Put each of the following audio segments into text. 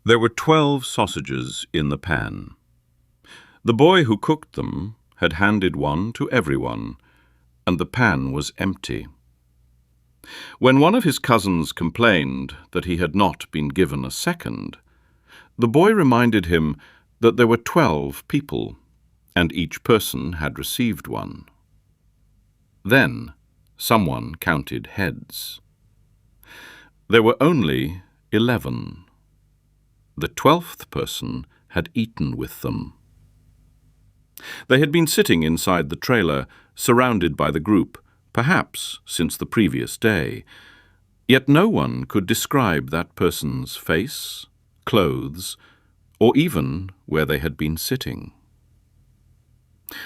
There were 12 sausages in the pan. The boy who cooked them had handed one to everyone, and the pan was empty. When one of his cousins complained that he had not been given a second, the boy reminded him that there were 12 people, and each person had received one. Then someone counted heads. There were only 11. The 12th person had eaten with them. They had been sitting inside the trailer, surrounded by the group, perhaps since the previous day, yet no one could describe that person's face, clothes, or even where they had been sitting.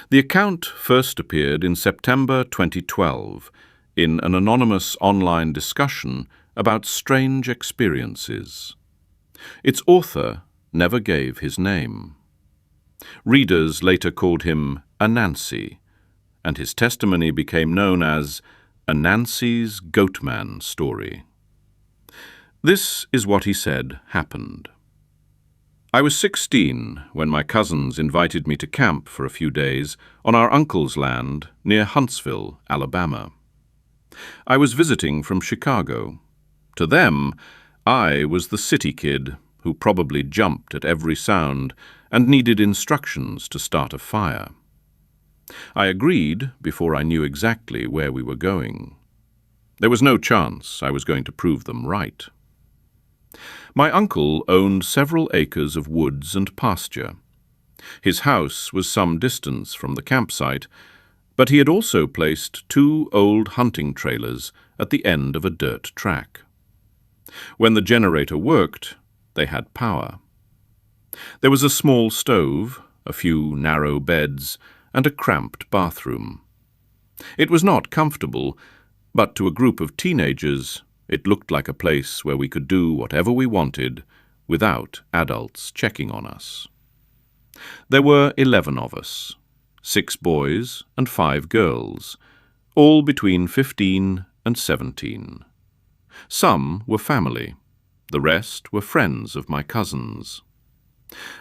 The account first appeared in September 2012 in an anonymous online discussion about strange experiences. Its author never gave his name. Readers later called him Anansi, and his testimony became known as Anansi's Goatman story. This is what he said happened. I was 16 when my cousins invited me to camp for a few days on our uncle's land near Huntsville, Alabama. I was visiting from Chicago. To them, I was the city kid who probably jumped at every sound and needed instructions to start a fire. I agreed before I knew exactly where we were going. There was no chance I was going to prove them right. My uncle owned several acres of woods and pasture. His house was some distance from the campsite, but he had also placed 2 old hunting trailers at the end of a dirt track. When the generator worked, they had power. There was a small stove, a few narrow beds, and a cramped bathroom. It was not comfortable, but to a group of teenagers, it looked like a place where we could do whatever we wanted without adults checking on us. There were 11 of us, 6 boys and 5 girls, all between 15 and 17. Some were family. The rest were friends of my cousins.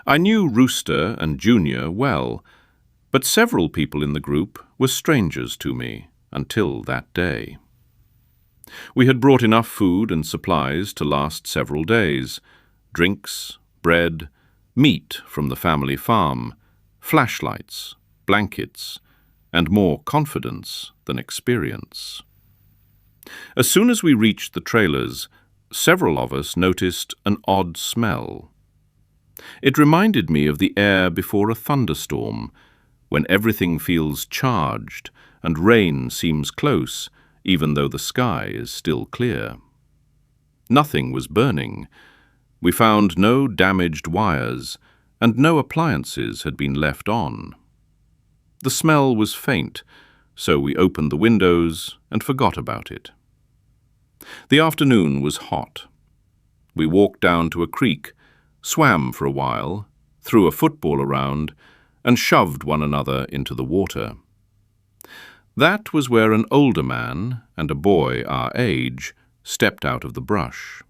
I knew Rooster and Junior well, but several people in the group were strangers to me until that day. We had brought enough food and supplies to last several days: drinks, bread, meat from the family farm, flashlights, blankets, and more confidence than experience. As soon as we reached the trailers, several of us noticed an odd smell. It reminded me of the air before a thunderstorm, when everything feels charged and rain seems close, even though the sky is still clear. Nothing was burning. We found no damaged wires, and no appliances had been left on. The smell was faint, so we opened the windows and forgot about it. The afternoon was hot. We walked down to a creek, swam for a while, threw a football around, and shoved one another into the water. That was where an older man and a boy our age stepped out of the brush.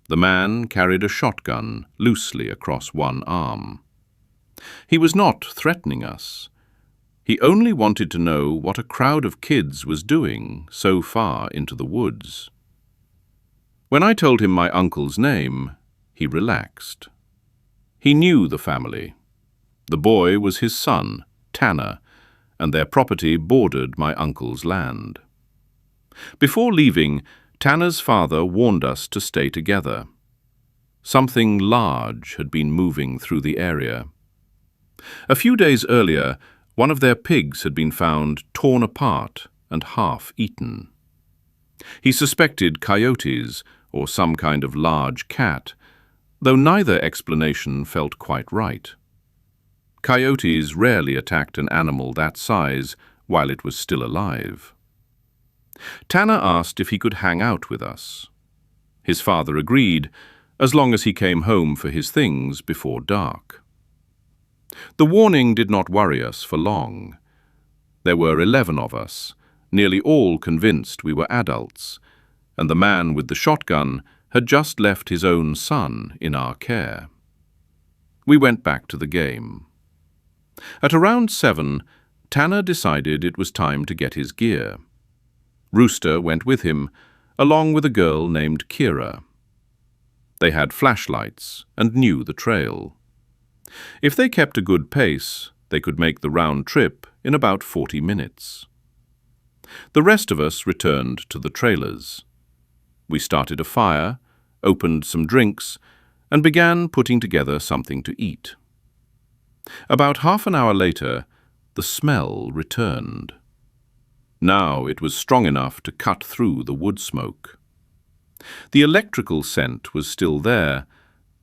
The man carried a shotgun loosely across one arm. He was not threatening us. He only wanted to know what a crowd of kids was doing so far into the woods. When I told him my uncle's name, he relaxed. He knew the family. The boy was his son, Tanner, and their property bordered my uncle's land. Before leaving, Tanner's father warned us to stay together. Something large had been moving through the area. A few days earlier, one of their pigs had been found torn apart and half eaten. He suspected coyotes or some kind of large cat, though neither explanation felt quite right. Coyotes rarely attacked an animal that size while it was still alive. Tanner asked if he could hang out with us. His father agreed, as long as he came home for his things before dark. The warning did not worry us for long. There were 11 of us, nearly all convinced we were adults, and the man with the shotgun had just left his own son in our care. We went back to the game. At around 7, Tanner decided it was time to get his gear. Rooster went with him, along with a girl named Kira. They had flashlights and knew the trail. If they kept a good pace, they could make the round trip in about 40 minutes. The rest of us returned to the trailers. We started a fire, opened some drinks, and began putting together something to eat. About half an hour later, the smell returned. Now it was strong enough to cut through the wood smoke. The electrical scent was still there,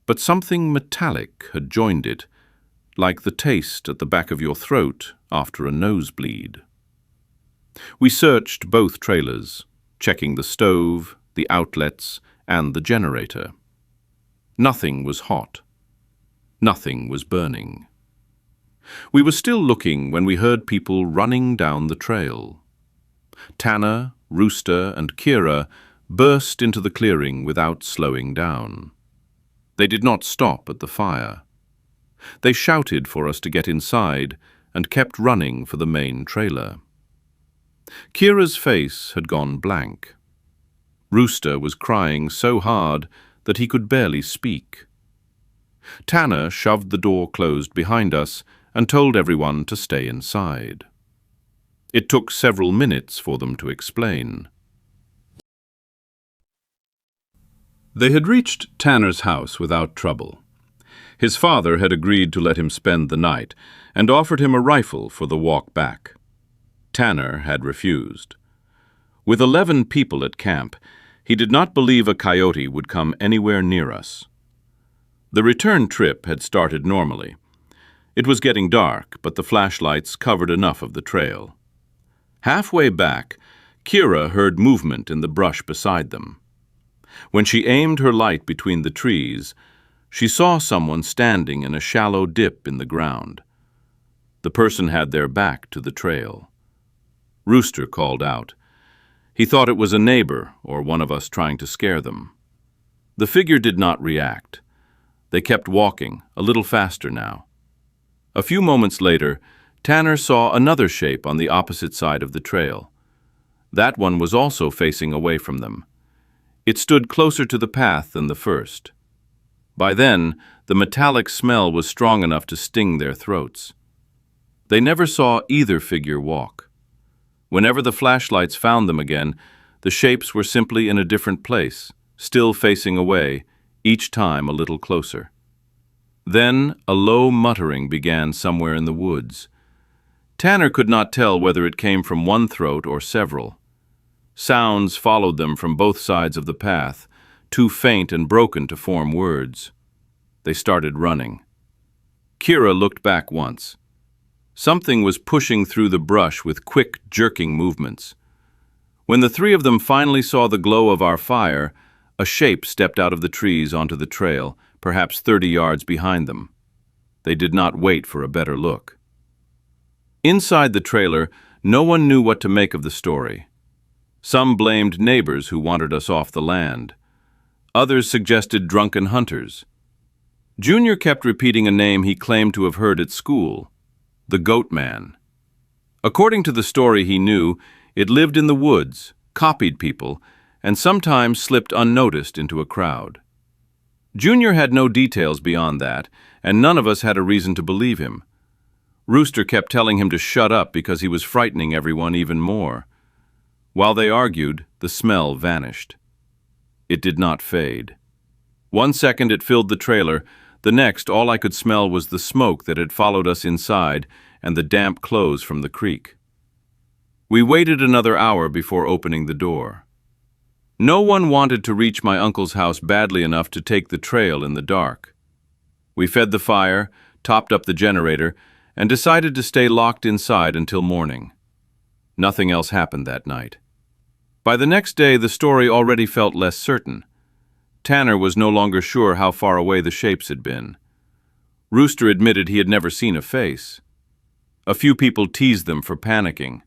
but something metallic had joined it, like the taste at the back of your throat after a nosebleed. We searched both trailers, checking the stove, the outlets, and the generator. Nothing was hot. Nothing was burning. We were still looking when we heard people running down the trail. Tanner, Rooster, and Kira burst into the clearing without slowing down. They did not stop at the fire. They shouted for us to get inside and kept running for the main trailer. Kira's face had gone blank. Rooster was crying so hard that he could barely speak. Tanner shoved the door closed behind us and told everyone to stay inside. It took several minutes for them to explain. They had reached Tanner's house without trouble. His father had agreed to let him spend the night and offered him a rifle for the walk back. Tanner had refused. With 11 people at camp, he did not believe a coyote would come anywhere near us. The return trip had started normally. It was getting dark, but the flashlights covered enough of the trail. Halfway back, Kira heard movement in the brush beside them. When she aimed her light between the trees, she saw someone standing in a shallow dip in the ground. The person had their back to the trail. Rooster called out. He thought it was a neighbor or one of us trying to scare them. The figure did not react. They kept walking, a little faster now. A few moments later, Tanner saw another shape on the opposite side of the trail. That one was also facing away from them. It stood closer to the path than the first. By then, the metallic smell was strong enough to sting their throats. They never saw either figure walk. Whenever the flashlights found them again, the shapes were simply in a different place, still facing away, each time a little closer. Then a low muttering began somewhere in the woods. Tanner could not tell whether it came from one throat or several. Sounds followed them from both sides of the path, too faint and broken to form words. They started running. Kira looked back once. Something was pushing through the brush with quick, jerking movements. When the three of them finally saw the glow of our fire, a shape stepped out of the trees onto the trail, perhaps 30 yards behind them. They did not wait for a better look. Inside the trailer, no one knew what to make of the story. Some blamed neighbors who wanted us off the land. Others suggested drunken hunters. Junior kept repeating a name he claimed to have heard at school, the Goatman. According to the story he knew, it lived in the woods, copied people, and sometimes slipped unnoticed into a crowd. Junior had no details beyond that, and none of us had a reason to believe him. Rooster kept telling him to shut up because he was frightening everyone even more. While they argued, the smell vanished. It did not fade. 1 second it filled the trailer, the next all I could smell was the smoke that had followed us inside and the damp clothes from the creek. We waited another hour before opening the door. No one wanted to reach my uncle's house badly enough to take the trail in the dark. We fed the fire, topped up the generator, and decided to stay locked inside until morning. Nothing else happened that night. By the next day, the story already felt less certain. Tanner was no longer sure how far away the shapes had been. Rooster admitted he had never seen a face. A few people teased them for panicking.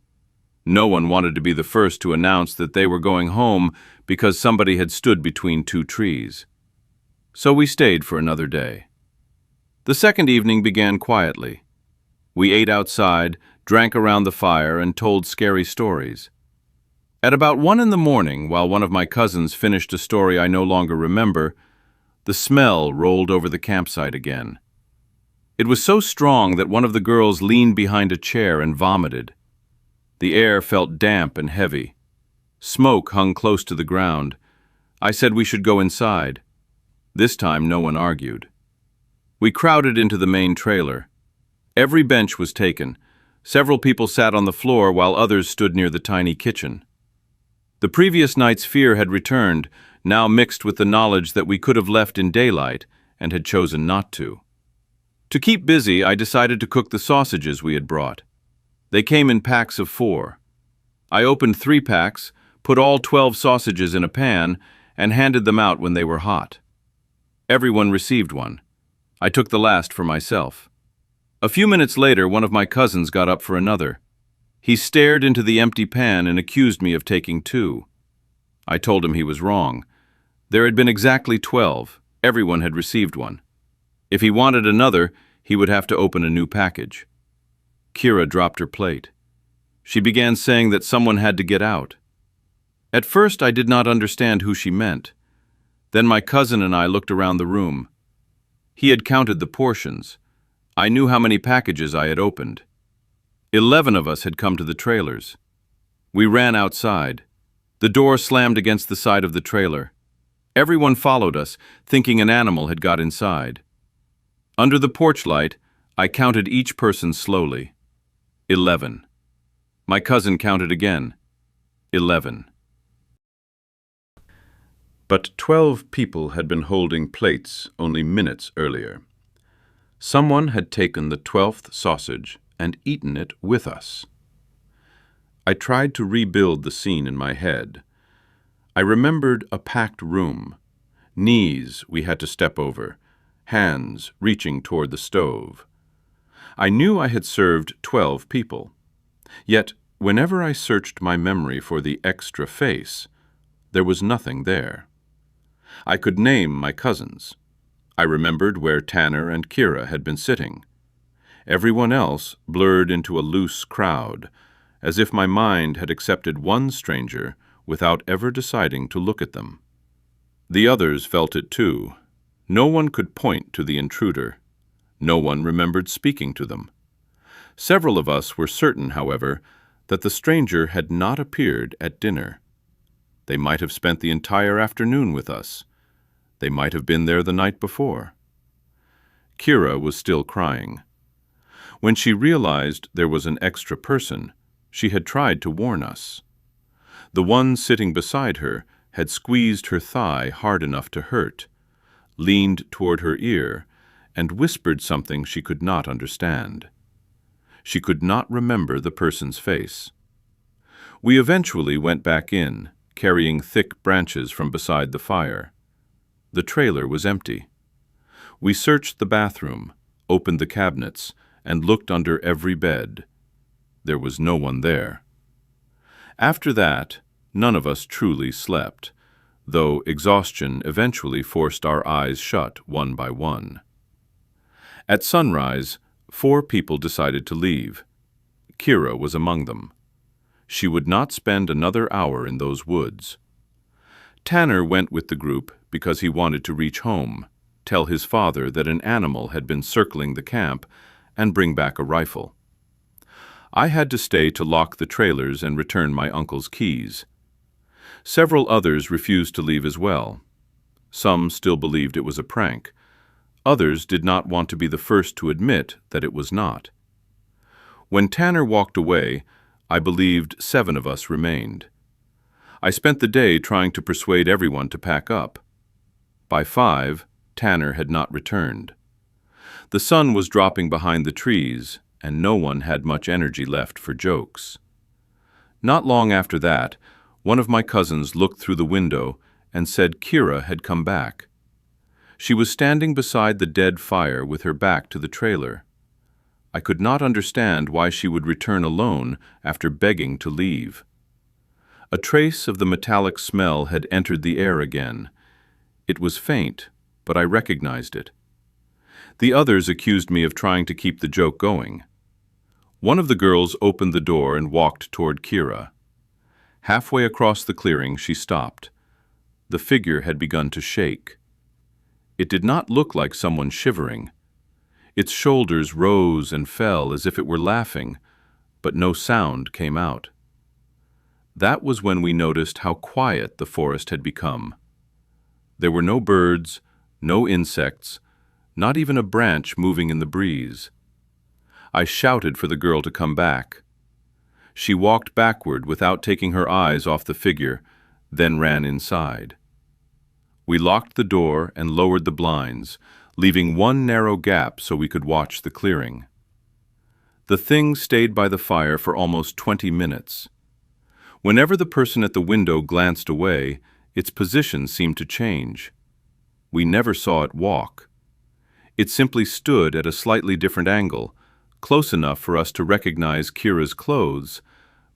No one wanted to be the first to announce that they were going home because somebody had stood between two trees. So we stayed for another day. The second evening began quietly. We ate outside, drank around the fire, and told scary stories. At about 1 in the morning, while one of my cousins finished a story I no longer remember, the smell rolled over the campsite again. It was so strong that one of the girls leaned behind a chair and vomited. The air felt damp and heavy. Smoke hung close to the ground. I said we should go inside. This time no one argued. We crowded into the main trailer. Every bench was taken. Several people sat on the floor while others stood near the tiny kitchen. The previous night's fear had returned, now mixed with the knowledge that we could have left in daylight and had chosen not to. To keep busy, I decided to cook the sausages we had brought. They came in packs of 4. I opened 3 packs, put all 12 sausages in a pan, and handed them out when they were hot. Everyone received one. I took the last for myself. A few minutes later, one of my cousins got up for another. He stared into the empty pan and accused me of taking 2. I told him he was wrong. There had been exactly 12. Everyone had received one. If he wanted another, he would have to open a new package. Kira dropped her plate. She began saying that someone had to get out. At first, I did not understand who she meant. Then my cousin and I looked around the room. He had counted the portions. I knew how many packages I had opened. 11 of us had come to the trailers. We ran outside. The door slammed against the side of the trailer. Everyone followed us, thinking an animal had got inside. Under the porch light, I counted each person slowly. 11. My cousin counted again. 11. But 12 people had been holding plates only minutes earlier. Someone had taken the 12th sausage and eaten it with us. I tried to rebuild the scene in my head. I remembered a packed room, knees we had to step over, hands reaching toward the stove. I knew I had served 12 people. Yet, whenever I searched my memory for the extra face, there was nothing there. I could name my cousins. I remembered where Tanner and Kira had been sitting. Everyone else blurred into a loose crowd, as if my mind had accepted one stranger without ever deciding to look at them. The others felt it too. No one could point to the intruder. No one remembered speaking to them. Several of us were certain, however, that the stranger had not appeared at dinner. They might have spent the entire afternoon with us. They might have been there the night before. Kira was still crying. When she realized there was an extra person, she had tried to warn us. The one sitting beside her had squeezed her thigh hard enough to hurt, leaned toward her ear, and whispered something she could not understand. She could not remember the person's face. We eventually went back in, carrying thick branches from beside the fire. The trailer was empty. We searched the bathroom, opened the cabinets, and looked under every bed. There was no one there. After that, none of us truly slept, though exhaustion eventually forced our eyes shut one by one. At sunrise, 4 people decided to leave. Kira was among them. She would not spend another hour in those woods. Tanner went with the group because he wanted to reach home, tell his father that an animal had been circling the camp, and bring back a rifle. I had to stay to lock the trailers and return my uncle's keys. Several others refused to leave as well. Some still believed it was a prank. Others did not want to be the first to admit that it was not. When Tanner walked away, I believed 7 of us remained. I spent the day trying to persuade everyone to pack up. By 5, Tanner had not returned. The sun was dropping behind the trees, and no one had much energy left for jokes. Not long after that, one of my cousins looked through the window and said Kira had come back. She was standing beside the dead fire with her back to the trailer. I could not understand why she would return alone after begging to leave. A trace of the metallic smell had entered the air again. It was faint, but I recognized it. The others accused me of trying to keep the joke going. One of the girls opened the door and walked toward Kira. Halfway across the clearing, she stopped. The figure had begun to shake. It did not look like someone shivering. Its shoulders rose and fell as if it were laughing, but no sound came out. That was when we noticed how quiet the forest had become. There were no birds, no insects, not even a branch moving in the breeze. I shouted for the girl to come back. She walked backward without taking her eyes off the figure, then ran inside. We locked the door and lowered the blinds, leaving one narrow gap so we could watch the clearing. The thing stayed by the fire for almost 20 minutes. Whenever the person at the window glanced away, its position seemed to change. We never saw it walk. It simply stood at a slightly different angle, close enough for us to recognize Kira's clothes,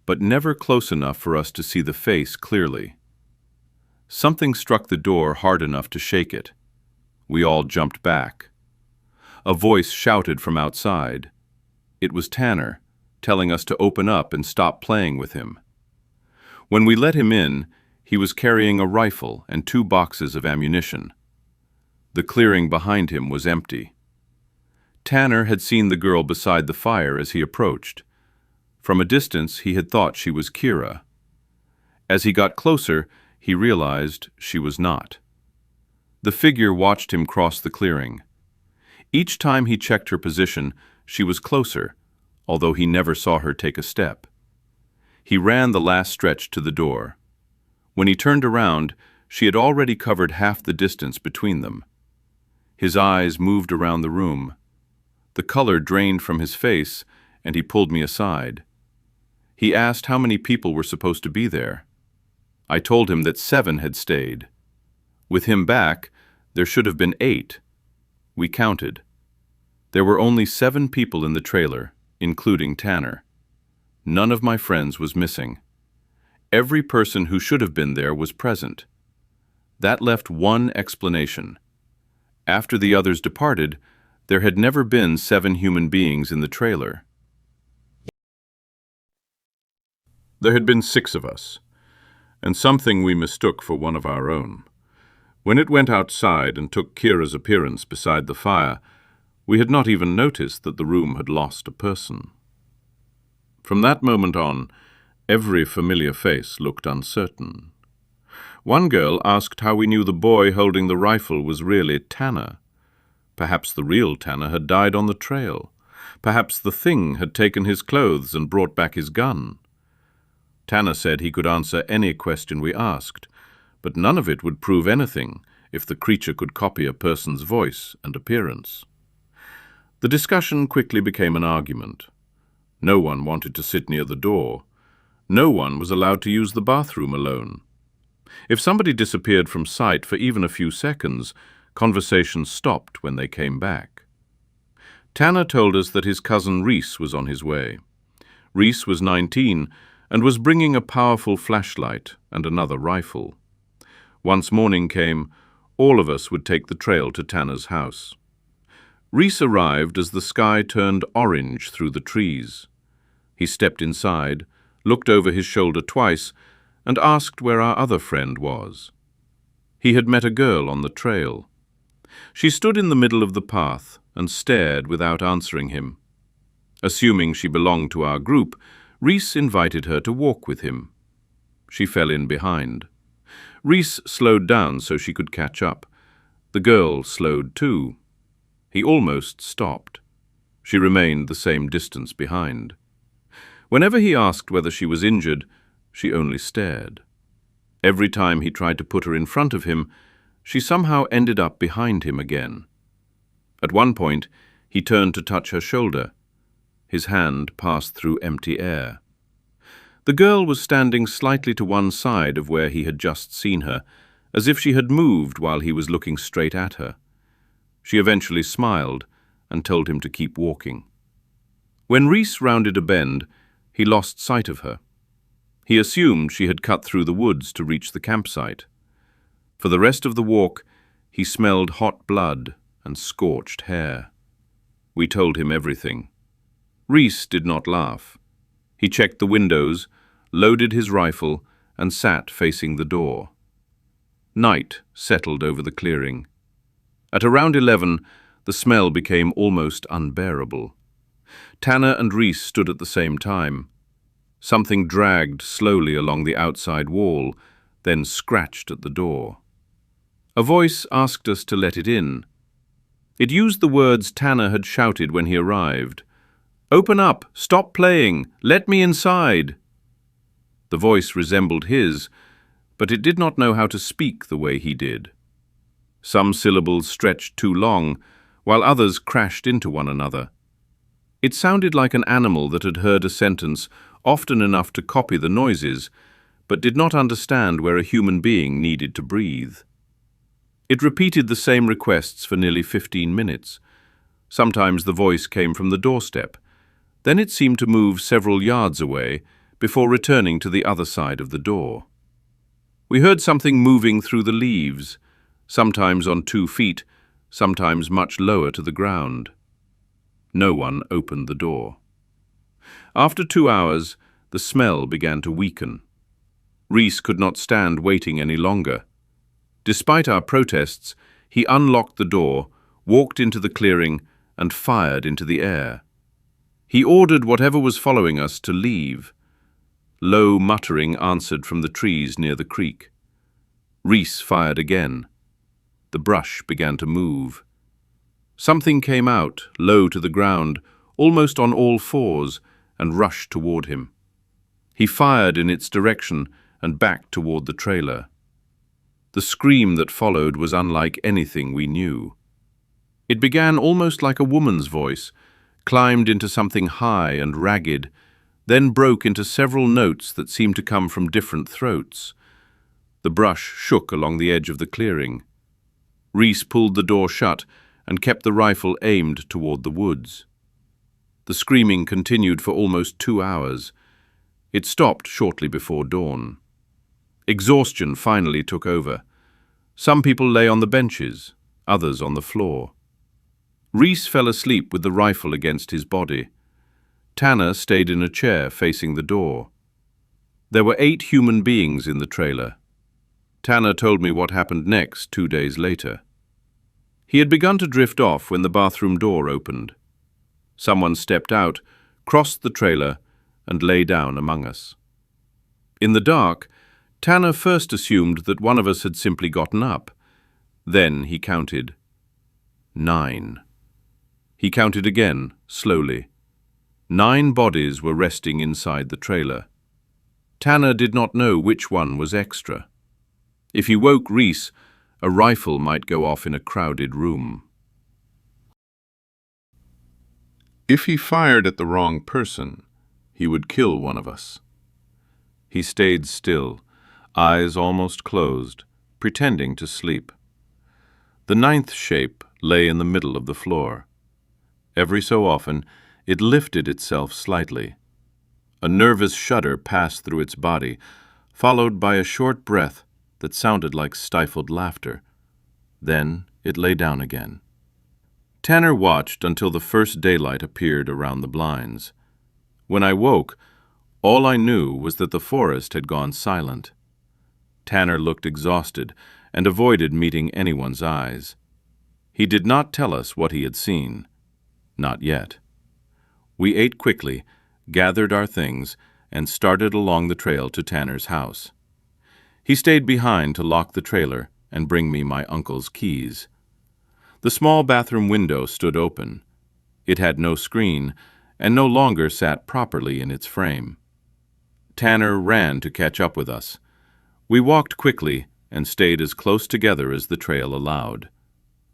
but never close enough for us to see the face clearly. Something struck the door hard enough to shake it. We all jumped back. A voice shouted from outside. It was Tanner, telling us to open up and stop playing with him. When we let him in, he was carrying a rifle and 2 boxes of ammunition. The clearing behind him was empty. Tanner had seen the girl beside the fire as he approached. From a distance, he had thought she was Kira. As he got closer, he realized she was not. The figure watched him cross the clearing. Each time he checked her position, she was closer, although he never saw her take a step. He ran the last stretch to the door. When he turned around, she had already covered half the distance between them. His eyes moved around the room. The color drained from his face, and he pulled me aside. He asked how many people were supposed to be there. I told him that 7 had stayed. With him back, there should have been 8. We counted. There were only 7 people in the trailer, including Tanner. None of my friends was missing. Every person who should have been there was present. That left one explanation. After the others departed, there had never been 7 human beings in the trailer. There had been 6 of us, and something we mistook for one of our own. When it went outside and took Kira's appearance beside the fire, we had not even noticed that the room had lost a person. From that moment on, every familiar face looked uncertain. One girl asked how we knew the boy holding the rifle was really Tanner. Perhaps the real Tanner had died on the trail. Perhaps the thing had taken his clothes and brought back his gun. Tanner said he could answer any question we asked, but none of it would prove anything if the creature could copy a person's voice and appearance. The discussion quickly became an argument. No one wanted to sit near the door. No one was allowed to use the bathroom alone. If somebody disappeared from sight for even a few seconds, conversation stopped when they came back. Tanner told us that his cousin Reese was on his way. Reese was 19 and was bringing a powerful flashlight and another rifle. Once morning came, all of us would take the trail to Tanner's house. Reese arrived as the sky turned orange through the trees. He stepped inside, looked over his shoulder twice, and asked where our other friend was. He had met a girl on the trail. She stood in the middle of the path and stared without answering him. Assuming she belonged to our group, Reese invited her to walk with him. She fell in behind. Reese slowed down so she could catch up. The girl slowed too. He almost stopped. She remained the same distance behind. Whenever he asked whether she was injured, she only stared. Every time he tried to put her in front of him, she somehow ended up behind him again. At one point, he turned to touch her shoulder. His hand passed through empty air. The girl was standing slightly to one side of where he had just seen her, as if she had moved while he was looking straight at her. She eventually smiled and told him to keep walking. When Reese rounded a bend, he lost sight of her. He assumed she had cut through the woods to reach the campsite. For the rest of the walk, he smelled hot blood and scorched hair. We told him everything. Reese did not laugh. He checked the windows, loaded his rifle, and sat facing the door. Night settled over the clearing. At around 11, the smell became almost unbearable. Tanner and Reese stood at the same time. Something dragged slowly along the outside wall, then scratched at the door. A voice asked us to let it in. It used the words Tanner had shouted when he arrived. "Open up! Stop playing! Let me inside!" The voice resembled his, but it did not know how to speak the way he did. Some syllables stretched too long, while others crashed into one another. It sounded like an animal that had heard a sentence often enough to copy the noises, but did not understand where a human being needed to breathe. It repeated the same requests for nearly 15 minutes. Sometimes the voice came from the doorstep. Then it seemed to move several yards away before returning to the other side of the door. We heard something moving through the leaves, sometimes on 2 feet, sometimes much lower to the ground. No one opened the door. After 2 hours, the smell began to weaken. Reese could not stand waiting any longer. Despite our protests, he unlocked the door, walked into the clearing, and fired into the air. He ordered whatever was following us to leave. Low muttering answered from the trees near the creek. Reese fired again. The brush began to move. Something came out, low to the ground, almost on all fours, and rushed toward him. He fired in its direction and back toward the trailer. The scream that followed was unlike anything we knew. It began almost like a woman's voice, climbed into something high and ragged, then broke into several notes that seemed to come from different throats. The brush shook along the edge of the clearing. Reese pulled the door shut and kept the rifle aimed toward the woods. The screaming continued for almost 2 hours. It stopped shortly before dawn. Exhaustion finally took over. Some people lay on the benches, others on the floor. Reese fell asleep with the rifle against his body. Tanner stayed in a chair facing the door. There were 8 human beings in the trailer. Tanner told me what happened next 2 days later. He had begun to drift off when the bathroom door opened. Someone stepped out, crossed the trailer, and lay down among us. In the dark, Tanner first assumed that one of us had simply gotten up. Then he counted 9. He counted again, slowly. 9 bodies were resting inside the trailer. Tanner did not know which one was extra. If he woke Reese, a rifle might go off in a crowded room. If he fired at the wrong person, he would kill one of us. He stayed still, eyes almost closed, pretending to sleep. The 9th shape lay in the middle of the floor. Every so often, it lifted itself slightly. A nervous shudder passed through its body, followed by a short breath that sounded like stifled laughter. Then it lay down again. Tanner watched until the first daylight appeared around the blinds. When I woke, all I knew was that the forest had gone silent. Tanner looked exhausted and avoided meeting anyone's eyes. He did not tell us what he had seen. Not yet. We ate quickly, gathered our things, and started along the trail to Tanner's house. He stayed behind to lock the trailer and bring me my uncle's keys. The small bathroom window stood open. It had no screen and no longer sat properly in its frame. Tanner ran to catch up with us. We walked quickly and stayed as close together as the trail allowed.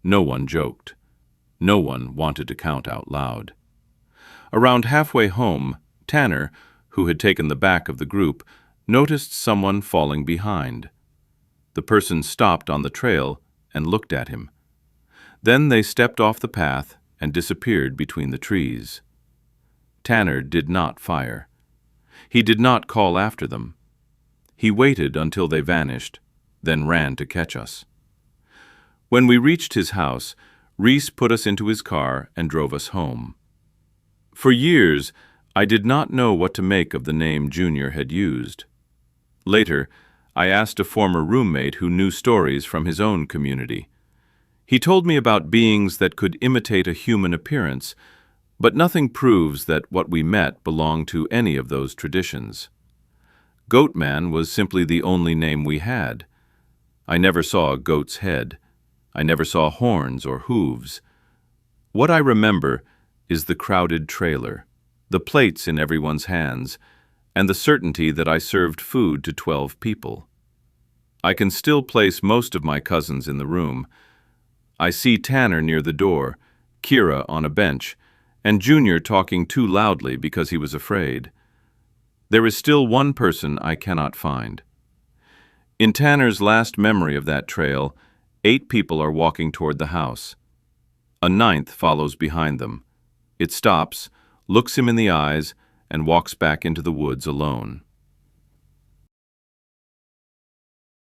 No one joked. No one wanted to count out loud. Around halfway home, Tanner, who had taken the back of the group, noticed someone falling behind. The person stopped on the trail and looked at him. Then they stepped off the path and disappeared between the trees. Tanner did not fire. He did not call after them. He waited until they vanished, then ran to catch us. When we reached his house, Reese put us into his car and drove us home. For years, I did not know what to make of the name Junior had used. Later, I asked a former roommate who knew stories from his own community. He told me about beings that could imitate a human appearance, but nothing proves that what we met belonged to any of those traditions. Goatman was simply the only name we had. I never saw a goat's head. I never saw horns or hooves. What I remember is the crowded trailer, the plates in everyone's hands, and the certainty that I served food to 12 people. I can still place most of my cousins in the room. I see Tanner near the door, Kira on a bench, and Junior talking too loudly because he was afraid. There is still one person I cannot find. In Tanner's last memory of that trail, 8 people are walking toward the house. A 9th follows behind them. It stops, looks him in the eyes, and walks back into the woods alone.